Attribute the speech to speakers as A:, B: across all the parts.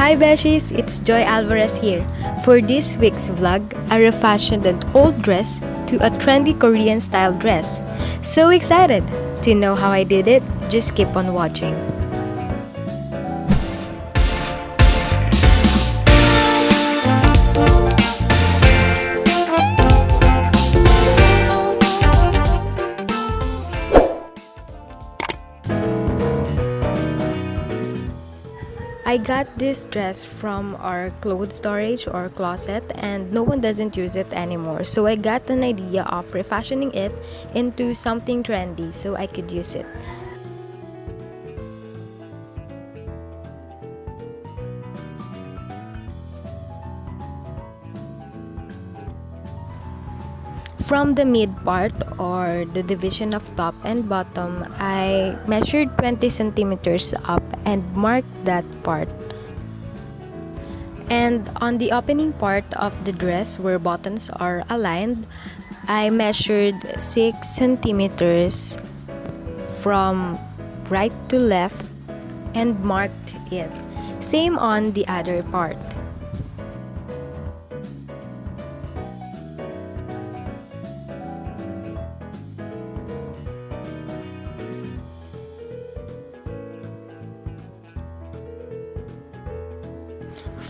A: Hi Beshies, it's Joi Alvarez here. For this week's vlog, I refashioned an old dress to a trendy Korean style dress. So excited! To know how I did it, just keep on watching. I got this dress from our clothes storage or closet and no one doesn't use it anymore. So I got an idea of refashioning it into something trendy so I could use it. From the mid part or the division of top and bottom, I measured 20 centimeters up and marked that part. And on the opening part of the dress where buttons are aligned, I measured 6 centimeters from right to left and marked it. Same on the other part.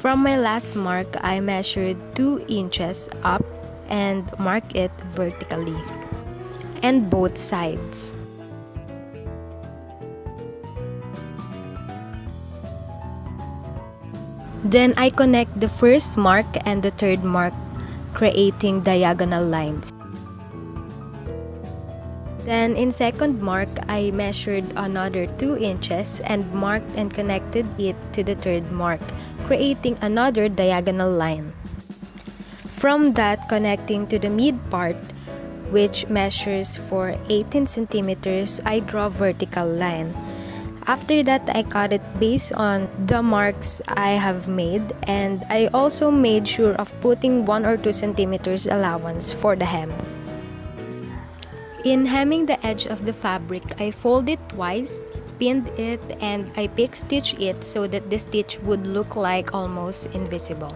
A: From my last mark, I measured 2 inches up and marked it vertically, and both sides. Then I connect the first mark and the third mark, creating diagonal lines. Then in second mark, I measured another 2 inches and marked and connected it to the third mark, creating another diagonal line. From that, connecting to the mid part, which measures for 18 centimeters, I draw vertical line. After that, I cut it based on the marks I have made, and I also made sure of putting 1 or 2 centimeters allowance for the hem. In hemming the edge of the fabric, I fold it twice, pinned it, and I pick stitch it so that the stitch would look like almost invisible.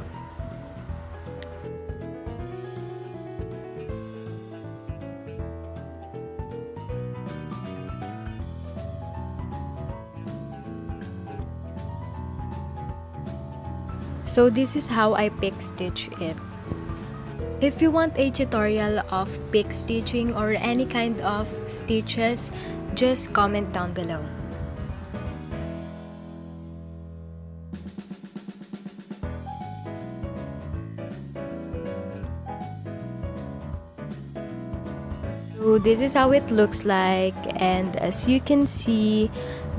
A: So this is how I pick stitch it. If you want a tutorial of pick stitching or any kind of stitches, just comment down below. So this is how it looks like, and as you can see,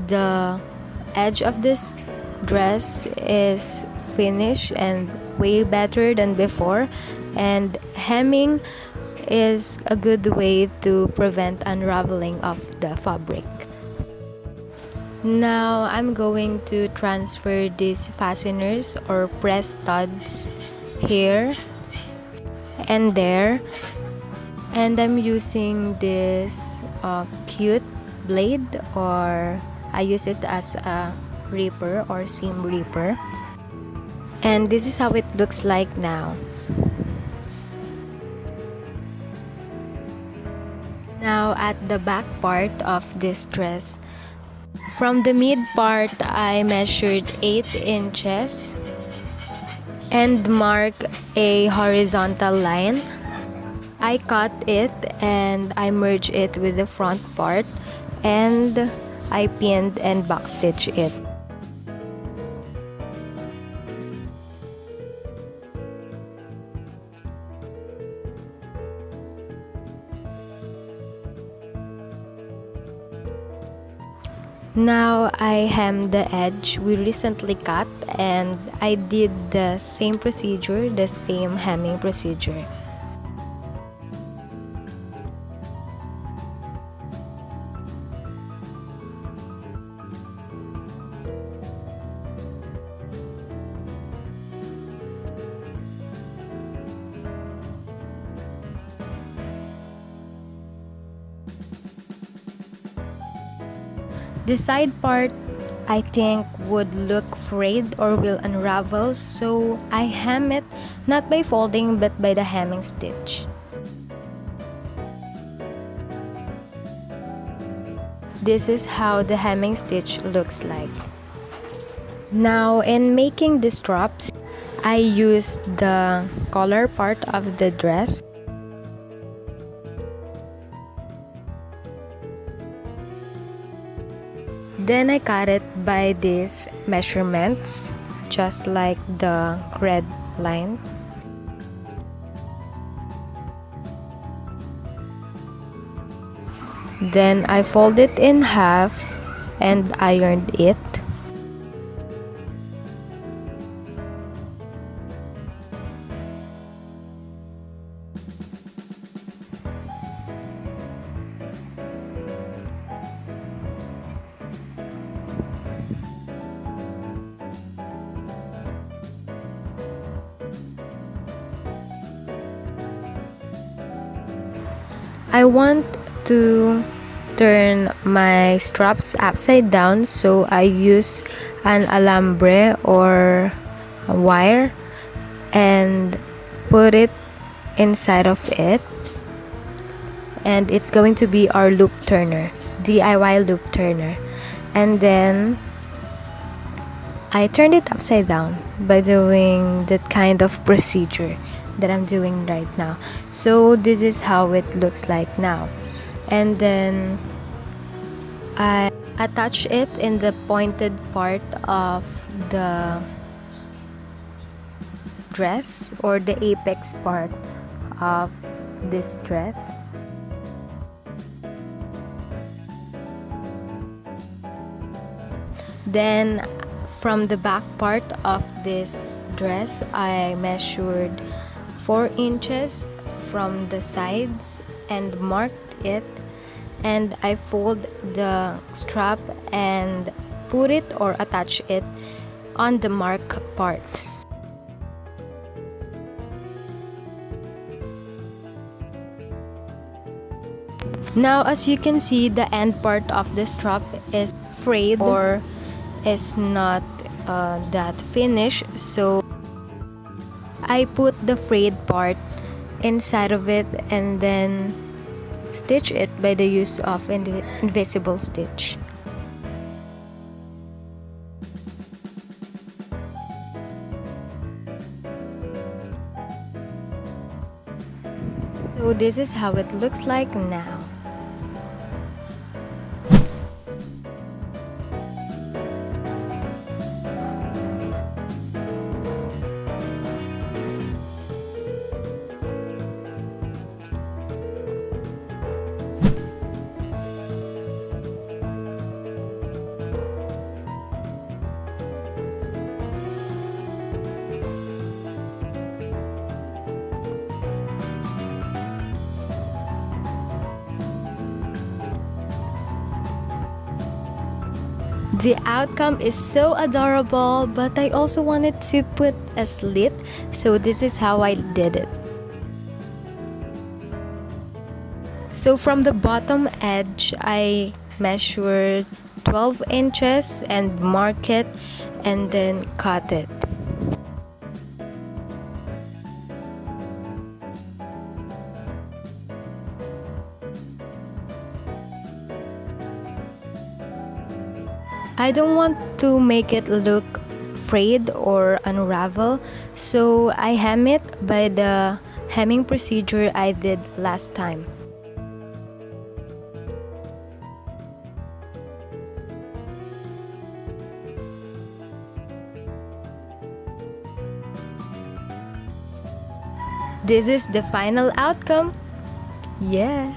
A: the edge of this dress is finished and way better than before, and hemming is a good way to prevent unraveling of the fabric. Now I'm going to transfer these fasteners or press studs here and there, and I'm using this cute blade, or I use it as a ripper or seam ripper, and this is how it looks like now. Now at the back part of this dress, from the mid part I measured 8 inches and marked a horizontal line. I cut it and I merged it with the front part, and I pinned and backstitched it. Now I hem the edge we recently cut, and I did the same procedure, the same hemming procedure. The side part I think would look frayed or will unravel, so I hem it not by folding but by the hemming stitch. This is how the hemming stitch looks like. Now, in making the straps, I used the collar part of the dress. Then I cut it by these measurements, just like the red line. Then I fold it in half and ironed it. I want to turn my straps upside down, so I use an alambre or a wire and put it inside of it, and it's going to be our loop turner, DIY loop turner. And then I turned it upside down by doing that kind of procedure that I'm doing right now. So this is how it looks like now. And then I attach it in the pointed part of the dress, or the apex part of this dress. Then from the back part of this dress, I measured 4 inches from the sides and marked it, and I fold the strap and put it or attach it on the mark parts. Now, as you can see, the end part of the strap is frayed or is not that finished, so I put the frayed part inside of it and then stitch it by the use of invisible stitch. So this is how it looks like now. The outcome is so adorable, but I also wanted to put a slit, so this is how I did it. So from the bottom edge, I measured 12 inches and mark it and then cut it. I don't want to make it look frayed or unravel, so I hem it by the hemming procedure I did last time. This is the final outcome. Yeah.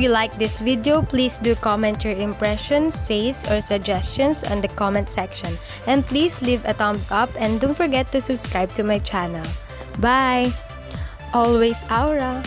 A: you like this video, please do comment your impressions, says, or suggestions on the comment section. And please leave a thumbs up and don't forget to subscribe to my channel. Bye! Always Aura!